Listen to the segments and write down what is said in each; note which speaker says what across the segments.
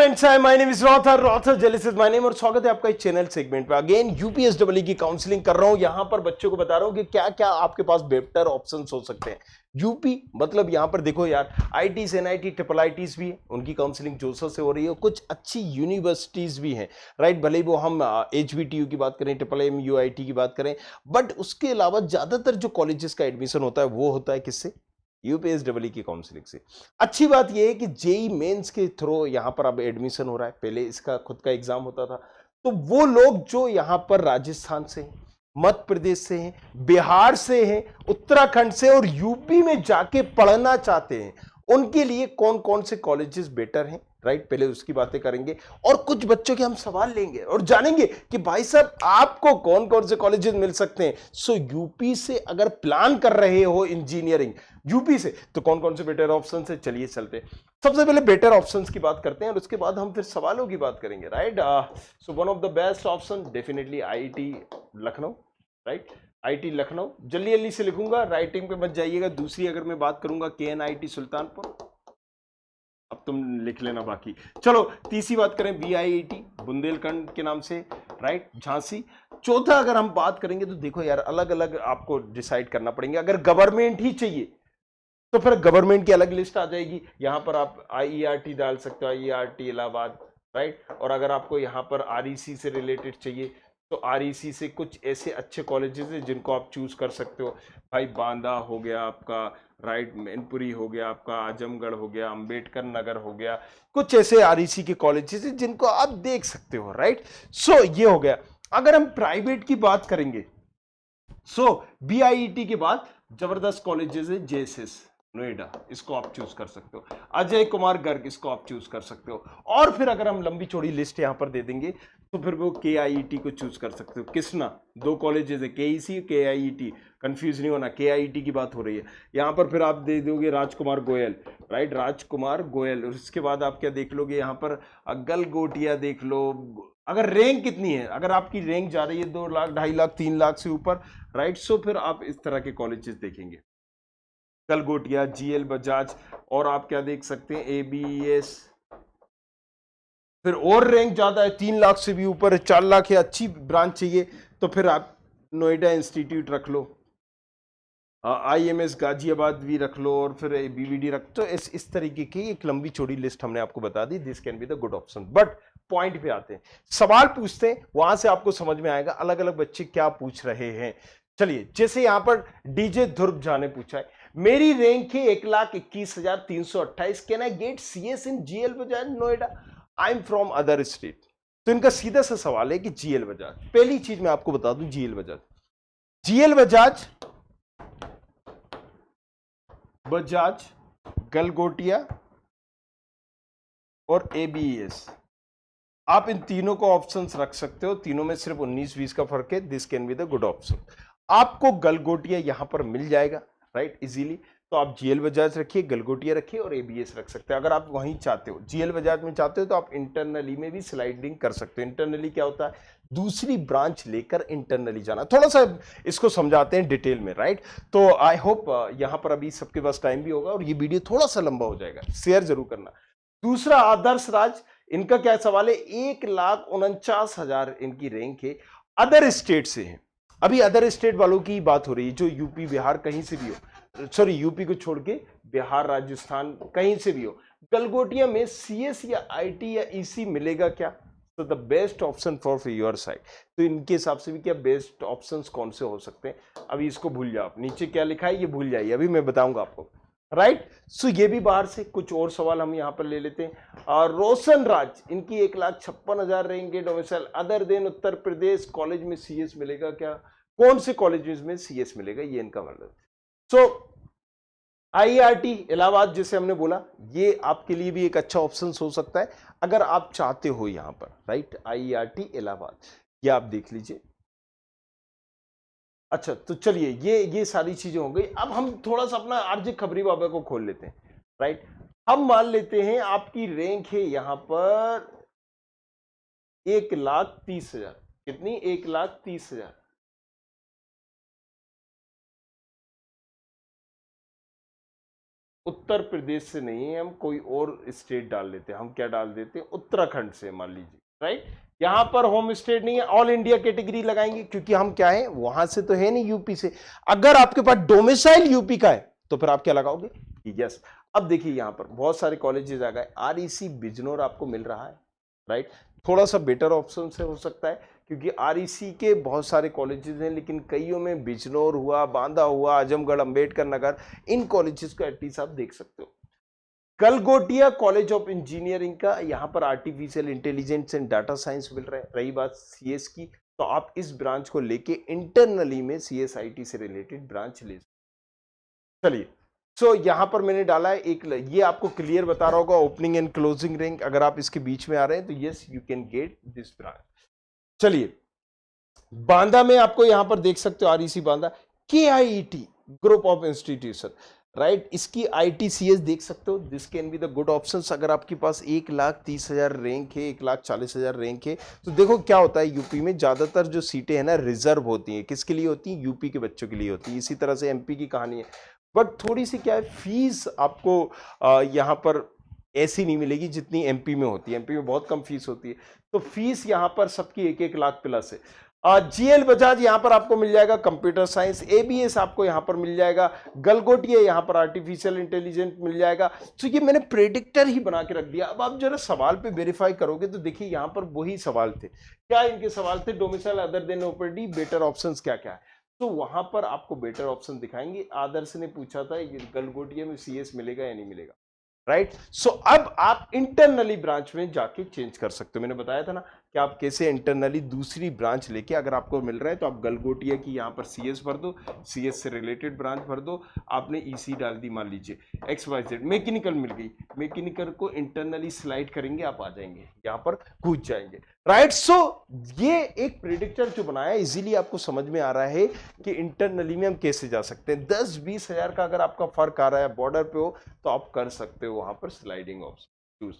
Speaker 1: Friends, hi, my name is रॉथर जेलिस is my name और स्वागत है आपका इस चैनल सेगमेंट पे। अगेन यूपीएसडब्ल्यू की काउंसलिंग कर रहा हूं। यहां पर बच्चों को बता रहा हूं कि क्या क्या आपके पास बेटर ऑप्शंस हो सकते हैं। यूपी मतलब यहां पर देखो यार, आईटीज, एनआईटी, ट्रिपल आईटीज भी है, उनकी काउंसलिंग जोशर से हो रही है। कुछ अच्छी यूनिवर्सिटीज भी हैं, राइट। भले वो हम एचबीटीयू की बात करें, ट्रिपल एम यूआईटी की बात करें, बट उसके अलावा ज्यादातर जो कॉलेजेस का एडमिशन होता है वो होता है किससे? यूपीएसडब्ल्यू की काउंसलिंग से। अच्छी बात यह है कि जेई मेंस के थ्रू यहां पर अब एडमिशन हो रहा है, पहले इसका खुद का एग्जाम होता था। तो वो लोग जो यहां पर राजस्थान से हैं, मध्य प्रदेश से हैं, बिहार से हैं, उत्तराखंड से और यूपी में जाके पढ़ना चाहते हैं, उनके लिए कौन कौन से कॉलेजेस बेटर हैं, राइट। पहले उसकी बातें करेंगे और कुछ बच्चों के हम सवाल लेंगे और जानेंगे कि भाई साहब आपको कौन कौन से कॉलेजेस मिल सकते हैं। सो यूपी से अगर प्लान कर रहे हो इंजीनियरिंग यूपी से, तो कौन कौन से बेटर ऑप्शन है, चलिए चलते हैं। सबसे पहले बेटर ऑप्शंस की बात करते हैं और उसके बाद हम फिर सवालों की बात करेंगे, right. So one of the best option definitely IIT Lucknow, right. IT Lucknow, जल्दी जल्दी से लिखूंगा, राइटिंग पे मत जाइएगा। दूसरी अगर मैं बात करूंगा केएनआईटी सुल्तानपुर, अब तुम लिख लेना बाकी। चलो तीसरी बात करें बीआईटी बुंदेलखंड के नाम से, राइट, झांसी। चौथा अगर हम बात करेंगे तो देखो यार, अलग अलग आपको डिसाइड करना पड़ेंगे। अगर गवर्नमेंट ही चाहिए तो फिर गवर्नमेंट की अलग लिस्ट आ जाएगी। यहां पर आप आईईआरटी डाल सकते हो, आईईआरटी इलाहाबाद, राइट। और अगर आपको यहां पर आरईसी से रिलेटेड चाहिए तो आरईसी से कुछ ऐसे अच्छे कॉलेजेस हैं जिनको आप चूज कर सकते हो। भाई बांदा हो गया आपका, राइट, मैनपुरी हो गया आपका, आजमगढ़ हो गया, अंबेडकर नगर हो गया, कुछ ऐसे आरईसी के कॉलेजेस हैं जिनको आप देख सकते हो, राइट। सो ये हो गया। अगर हम प्राइवेट की बात करेंगे, सो बीआईईटी के बाद जबरदस्त कॉलेजेस है जेएसएस नोएडा, इसको आप चूज कर सकते हो। अजय कुमार गर्ग, इसको आप चूज कर सकते हो। और फिर अगर हम लंबी चौड़ी लिस्ट यहां पर दे देंगे तो फिर वो केआईईटी को चूज कर सकते हो। कृष्णा, दो कॉलेजेस है, केईसी केआईईटी, कंफ्यूज नहीं होना, केआईईटी की बात हो रही है। यहां पर फिर आप दे दोगे राजकुमार गोयल, राइट, राजकुमार गोयल। और इसके बाद आप क्या देख लोगे यहां पर? गलगोटिया देख लो। अगर रैंक कितनी है, अगर आपकी रैंक जा रही है 2 लाख, 2.5 लाख, 3 लाख से ऊपर, राइट, सो फिर आप इस तरह के कॉलेजेस देखेंगे, गलगोटिया, जीएल बजाज। और आप क्या देख सकते हैं? एबीएस। फिर और रैंक ज्यादा है, 3 लाख से भी ऊपर है, 4 लाख है, अच्छी ब्रांच चाहिए तो फिर आप नोएडा इंस्टीट्यूट रख लो, आईएमएस गाजियाबाद भी रख लो, और फिर बीवीडी रख। तो इस तरीके की एक लंबी चौड़ी लिस्ट हमने आपको बता दी। This can be the good option. But point पे आते हैं, सवाल पूछते हैं, वहां से आपको समझ में आएगा अलग अलग बच्चे क्या पूछ रहे हैं। चलिए, जैसे यहां पर डीजे ध्रुव झा ने पूछा है, मेरी रैंक है 1,21,328, can I get CS in GL Bajaj Noida? I am from other state. तो इनका सीधा सा सवाल है कि जीएल बजाज, पहली चीज मैं आपको बता दूं, जीएल बजाज, जीएल बजाज, बजाज, गलगोटिया और एबीएस, आप इन तीनों को ऑप्शंस रख सकते हो। तीनों में सिर्फ 19-20 का फर्क है। This can be the good option. आपको गलगोटिया यहां पर मिल जाएगा, राइट, इजीली। तो आप जीएल बजाज रखिए, गलगोटिया रखिए और एबीएस रख सकते हैं। अगर आप वहीं चाहते हो, जीएल बजाज में चाहते हो, तो आप इंटरनली में भी स्लाइडिंग कर सकते हो। इंटरनली क्या होता है? दूसरी ब्रांच लेकर इंटरनली जाना। थोड़ा सा इसको समझाते हैं डिटेल में, राइट। तो आई होप यहां पर अभी सबके पास टाइम भी होगा और ये वीडियो थोड़ा सा लंबा हो जाएगा, शेयर जरूर करना। दूसरा, आदर्श राज, इनका क्या सवाल है? 1,49,000 इनकी रैंक है, अदर स्टेट से है। अभी अदर स्टेट वालों की बात हो रही है, जो यूपी बिहार कहीं से भी हो, सॉरी, यूपी को छोड़ के बिहार राजस्थान कहीं से भी हो। गलगोटिया में सीएस या आईटी या ईसी मिलेगा क्या? तो the best option for your side. तो इनके हिसाब से भी क्या बेस्ट ऑप्शंस कौन से हो सकते हैं? अभी इसको भूल जाओ, नीचे क्या लिखा है ये भूल जाइए, अभी मैं बताऊंगा आपको, राइट। सो ये भी बाहर से। कुछ और सवाल हम यहां पर ले लेते हैं। रोशन राज, इनकी 1,56,000 रहेंगे, domicile other than Uttar Pradesh, college में सीएस मिलेगा क्या? कौन से कॉलेज में सीएस मिलेगा, ये इनका मतलब। सो आईआईटी इलाहाबाद, जैसे हमने बोला, ये आपके लिए भी एक अच्छा ऑप्शन हो सकता है अगर आप चाहते हो यहां पर, राइट। आईआईटी इलाहाबाद, ये आप देख लीजिए। अच्छा, तो चलिए, ये सारी चीजें हो गई। अब हम थोड़ा सा अपना आरजे खबरी बाबा को खोल लेते हैं, राइट। हम मान लेते हैं आपकी रैंक है यहां पर 1,30,000। कितनी? 1,30,000। उत्तर प्रदेश से नहीं है, हम कोई और स्टेट डाल लेते हैं। हम क्या डाल देते हैं, उत्तराखंड से मान लीजिए, राइट। यहां पर होम स्टेट नहीं है, ऑल इंडिया कैटेगरी लगाएंगे क्योंकि हम क्या है, वहां से तो है नहीं, यूपी से। अगर आपके पास डोमिसाइल यूपी का है तो फिर आप क्या लगाओगे, यस। अब देखिए यहां पर बहुत सारे कॉलेजेस आ गए, आरईसी बिजनौर आपको मिल रहा है, राइट। थोड़ा सा बेटर ऑप्शन से हो सकता है क्योंकि आरईसी के बहुत सारे कॉलेजेस हैं, लेकिन कईयों में बिजनौर हुआ, बांदा हुआ, आजमगढ़, अंबेडकर नगर, इन कॉलेजेस को एटलीस्ट आप देख सकते हो। गलगोटिया कॉलेज ऑफ इंजीनियरिंग का यहां पर artificial intelligence and data science मिल रहा है। रही बात सीएस की, तो आप इस ब्रांच को लेके इंटरनली में सीएसआईटी से रिलेटेड ब्रांच ले। चलिए, सो यहां पर मैंने डाला है एक, ये आपको क्लियर बता रहा होगा, ओपनिंग एंड क्लोजिंग रैंक। अगर आप इसके बीच में आ रहे हैं तो yes you can get this branch. चलिए, बांदा में आपको यहां पर देख सकते हो, REC Banda, KIET group of institution, right. इसकी आईटीसीएस देख सकते हो, this can be the good options. अगर आपके पास 1,30,000 रैंक है, 1,40,000 रैंक है, तो देखो क्या होता है, यूपी में ज्यादातर जो सीटें हैं ना रिजर्व होती हैं। किसके लिए होती हैं, यूपी के बच्चों के लिए होती है। इसी तरह से एमपी की कहानी है, बट थोड़ी सी क्या है, फीस आपको यहाँ पर ऐसी नहीं मिलेगी जितनी एमपी में होती है। एमपी में बहुत कम फीस होती है, तो फीस यहाँ पर सबकी 1-1 लाख प्लस है। जीएल बजाज यहाँ पर आपको मिल जाएगा कंप्यूटर साइंस, एबीएस आपको यहाँ पर मिल जाएगा, गलगोटिया यहाँ पर आर्टिफिशियल इंटेलिजेंस मिल जाएगा। तो ये मैंने प्रेडिक्टर ही बना के रख दिया। अब आप जरा सवाल पे वेरीफाई करोगे तो देखिए यहाँ पर वही सवाल थे। क्या इनके सवाल थे, domicile other than OPD, better options क्या क्या है, तो वहां पर आपको बेटर ऑप्शन दिखाएंगे। आदर्श ने पूछा था गलगोटिया में सीएस मिलेगा या नहीं मिलेगा, राइट। सो अब आप इंटरनली ब्रांच में जाके चेंज कर सकते हो। मैंने बताया था ना कि आप कैसे इंटरनली दूसरी ब्रांच लेके, अगर आपको मिल रहा है तो आप गलगोटिया की यहाँ पर सीएस भर दो, सीएस से रिलेटेड ब्रांच भर दो। आपने ईसी डाल दी, मान लीजिए XYZ, मैकेनिकल मिल गई, मैकेनिकल को इंटरनली स्लाइड करेंगे, आप आ जाएंगे यहाँ पर, कूद जाएंगे, राइट। सो ये एक प्रेडिक्टर जो बनाया, इजीली आपको समझ में आ रहा है कि इंटरनली में हम कैसे जा सकते हैं। 10-20 हजार का अगर आपका फर्क आ रहा है, बॉर्डर पे हो, तो आप कर सकते हो वहां पर स्लाइडिंग ऑप्शन यूज।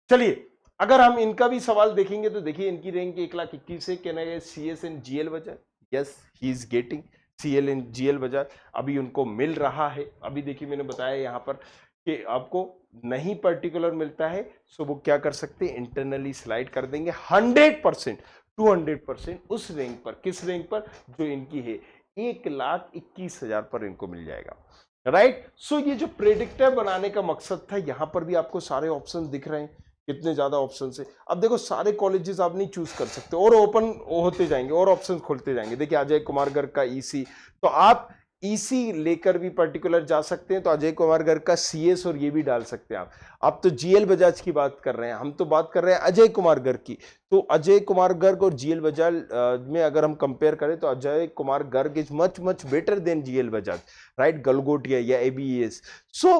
Speaker 1: चलिए, अगर हम इनका भी सवाल देखेंगे तो देखिए इनकी रैंक 1,21,000 से, कहना है CS and GL Bajaj, yes he is getting CL and GL Bajaj, अभी उनको मिल रहा है। अभी देखिए मैंने बताया यहाँ पर कि आपको नहीं पर्टिकुलर मिलता है, सो वो क्या कर सकते हैं, इंटरनली स्लाइड कर देंगे 100%, 200% उस रैंक पर। किस रैंक पर, जो इनकी है 1,21,000 पर इनको मिल जाएगा, राइट। सो ये जो प्रेडिक्टर बनाने का मकसद था, यहां पर भी आपको सारे ऑप्शन दिख रहे हैं, कितने ज्यादा ऑप्शन है। अब देखो सारे कॉलेजेस आप नहीं चूज कर सकते, और ओपन होते जाएंगे और ऑप्शन खुलते जाएंगे। देखिए अजय कुमार गर्ग का ईसी, तो आप ईसी लेकर भी पर्टिकुलर जा सकते हैं, तो अजय कुमार गर्ग का सीएस और ये भी डाल सकते हैं आप तो जीएल बजाज की बात कर रहे हैं, हम तो बात कर रहे हैं अजय कुमार गर्ग की। तो अजय कुमार गर्ग और जीएल बजाज में अगर हम कंपेयर करें तो Ajay Kumar Garg is much much better than GL Bajaj, right, Galgotia या एबीएस। सो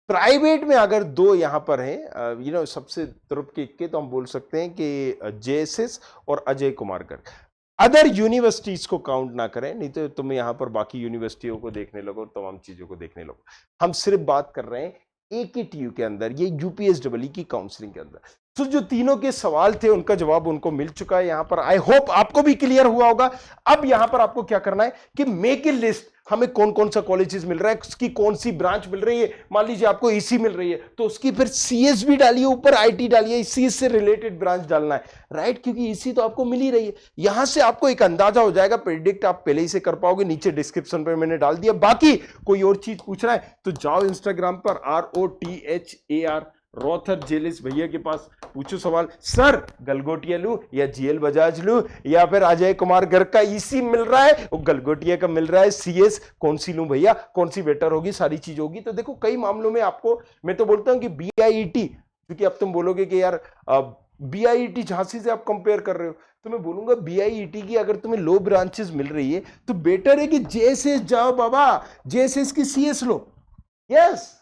Speaker 1: प्राइवेट में अगर दो यहां पर हैं, सबसे तरफ के इक्के, तो हम बोल सकते हैं कि जेएसएस और अजय कुमार गर्ग। अदर यूनिवर्सिटीज को काउंट ना करें, नहीं तो तुम यहां पर बाकी यूनिवर्सिटियों को देखने लगो, तमाम चीजों को देखने लगो। हम सिर्फ बात कर रहे हैं एकेटीयू के अंदर, ये यूपीएसडब्ल्यू की काउंसलिंग के अंदर। तो जो तीनों के सवाल थे उनका जवाब उनको मिल चुका है। यहां पर आई होप आपको भी क्लियर हुआ होगा। अब यहां पर आपको क्या करना है कि मेक ए लिस्ट, हमें कौन कौन सा कॉलेजेस मिल रहा है, उसकी कौन सी ब्रांच मिल रही है। मान लीजिए आपको ईसी मिल रही है, तो उसकी फिर सीएस भी डालिए, ऊपर आईटी डालिए, सीएस से रिलेटेड ब्रांच डालना है, राइट, क्योंकि ईसी तो आपको मिल ही रही है। यहां से आपको एक अंदाजा हो जाएगा, प्रेडिक्ट आप पहले ही से कर पाओगे। नीचे डिस्क्रिप्शन पे मैंने डाल दिया। बाकी कोई और चीज पूछ रहा है तो जाओ इंस्टाग्राम पर ROTHAR रोथर जेलिस भैया के पास, पूछो सवाल, सर गलगोटिया लूं या जीएल बजाज लूं, या फिर अजय कुमार गर्ग का ईसी मिल रहा है, वो गलगोटिया का मिल रहा है, सीएस कौन सी लूं भैया, कौन सी बेटर होगी, सारी चीज होगी। तो देखो कई मामलों में आपको, मैं तो बोलता हूं कि बीआईटी, क्योंकि अब तुम बोलोगे कि यार बीआईटी झांसी से आप कंपेयर कर रहे हो, तो मैं बोलूंगा बीआईटी की अगर तुम्हें लो ब्रांचेस मिल रही है तो बेटर है कि जेएसएस जाओ बाबा, जेएसएस की सीएस लो, यस,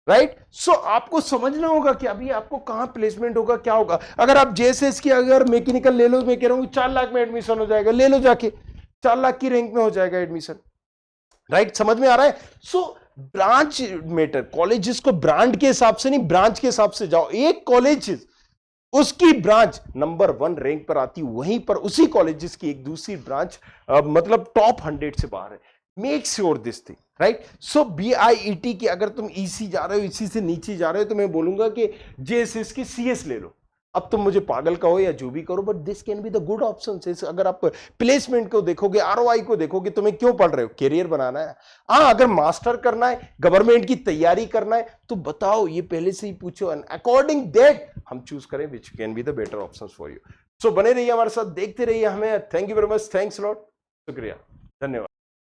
Speaker 1: राइट। सो आपको समझना होगा कि अभी आपको कहां प्लेसमेंट होगा, क्या होगा। अगर आप जेएसएस की अगर मैकेनिकल ले लो, मैं कह रहा हूं 4 लाख में एडमिशन हो जाएगा, ले लो जाके, 4 लाख की रैंक में हो जाएगा एडमिशन, राइट, समझ में आ रहा है। सो ब्रांच मैटर, कॉलेजेस को ब्रांड के हिसाब से नहीं, ब्रांच के हिसाब से जाओ। एक कॉलेज उसकी ब्रांच नंबर 1 रैंक पर आती, वहीं पर उसी कॉलेजेस की एक दूसरी ब्रांच मतलब टॉप 100 से बाहर है। Make sure this thing, right? So BIET की अगर तुम EC जा रहे हो, इसी से नीचे जा रहे हो, तो मैं बोलूंगा कि JSS की CS ले लो। अब तुम मुझे पागल कहो या जो भी करो, but this can be the good option. अगर आप प्लेसमेंट को देखोगे, ROI को देखोगे, तुम्हें क्यों पढ़ रहे हो? करियर बनाना है। हाँ, अगर मास्टर करना है, गवर्नमेंट की तैयारी करना है, तो बताओ, ये पहले से ही पूछो, एंड अकॉर्डिंग दैट हम चूज करें which can be the better option for you. So बने रहिए हमारे साथ, देखते रहिए हमें। Thank you very much, thanks lot, शुक्रिया, धन्यवाद।